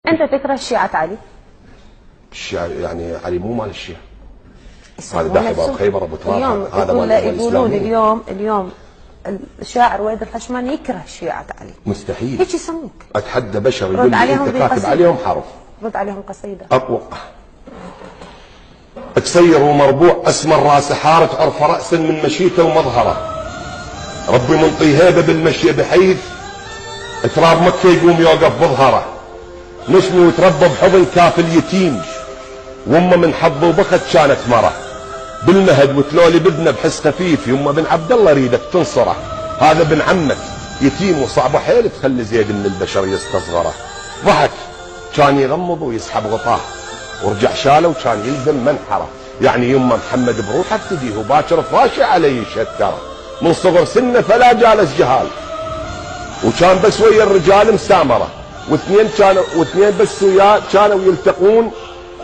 انت تكره شيعة علي؟ الشيعة يعني علي مو مال الشيعة، هذا يسمونه داحب ابو خيبر ابو تراب، هذا مال يقولون اليوم الشاعر ويد الحشماني يكره شيعة علي. مستحيل، هيك يسموك. اتحدى بشر يقول لي انت كاتب عليهم حرف. رد عليهم قصيدة. اقوى تصير ومربوع اسمر راسه حارة عرف رأسا من مشيته ومظهره، ربي منطي هيبه بالمشي بحيث تراب مكة يقوم يوقف بظهره، نشمي وتربى بحضن كاف اليتيم، وامه من حظ وبخت كانت مره بالمهد وتلولي بابنه بحس خفيف، يمه بن عبد الله ريدك تنصره، هذا ابن عمك يتيم وصعبه حيل تخلي زيد من البشر يستصغره. ضحك كان يغمض ويسحب غطاه، ورجع شاله وكان يلزم منحره، يعني يمه محمد بروحه ابتديه وباكر فاشي عليه يشتره، من صغر سنه فلا جالس جهال، وكان بس ويا الرجال مسامره، واثنين بس وياه كانوا يلتقون،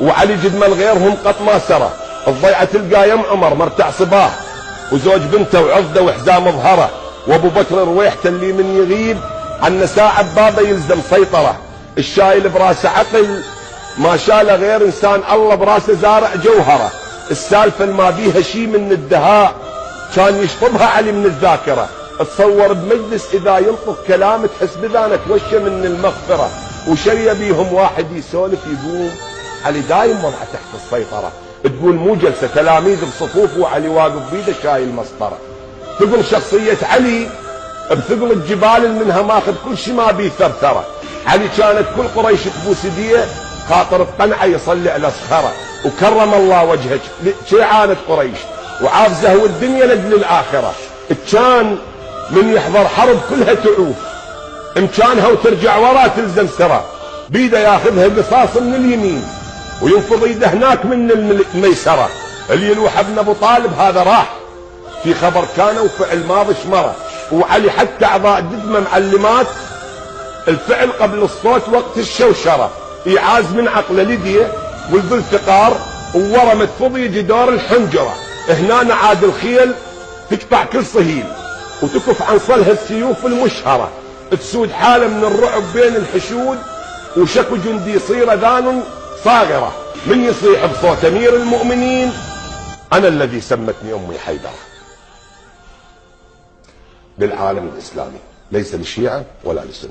وعلي جدمل غيرهم قط ما سرى، الضيعه تلقى يم عمر مرتع صباه، وزوج بنته وعضده وحزام ظهره، وابو بكر رويحته اللي من يغيب عن ساعه بابه يلزم سيطره، الشايل براسه عقل ما شاله غير انسان، الله براسه زارع جوهره، السالفه ما بيها شي من الدهاء كان يشطبها علي من الذاكره، تصور بمجلس اذا ينطق كلام تحس بذانك وشه من المغفره، وشريه بيهم واحد يسولف يقوم علي دايم وضعه تحت السيطره، تقول مو جلسه تلاميذ بصفوف وعلي واقف بيده شايل مسطره، تقول شخصيه علي بثقل الجبال اللي منها ماخذ كل شيء ما بيه ثرثره، علي كانت كل قريش تبوس يديه خاطر القنعه يصلي على صخره، وكرم الله وجهك شي عانت قريش وعافزه والدنيا لاجل الاخره، كان من يحضر حرب كلها تعوف امكانها وترجع ورا تلزم سرى، بيده ياخذها قصاص من اليمين وينفض ايده هناك من الميسره، اللي يلوح ابن ابو طالب هذا راح في خبر كان وفعل ماضي شمره، وعلي حتى اعضاء ددمه معلمات الفعل قبل الصوت وقت الشوشره، ايعاز من عقله لديه والذوالفقار وورا متفض يجي دور الحنجره، هنا عاد الخيل تقطع كل صهيل وتكف عن صلها السيوف المشهره، تسود حاله من الرعب بين الحشود، وشكو جندي يصير اذان صاغره، من يصيح بصوت امير المؤمنين انا الذي سمتني امي حيدره. بالعالم الاسلامي ليس للشيعه ولا للسنه.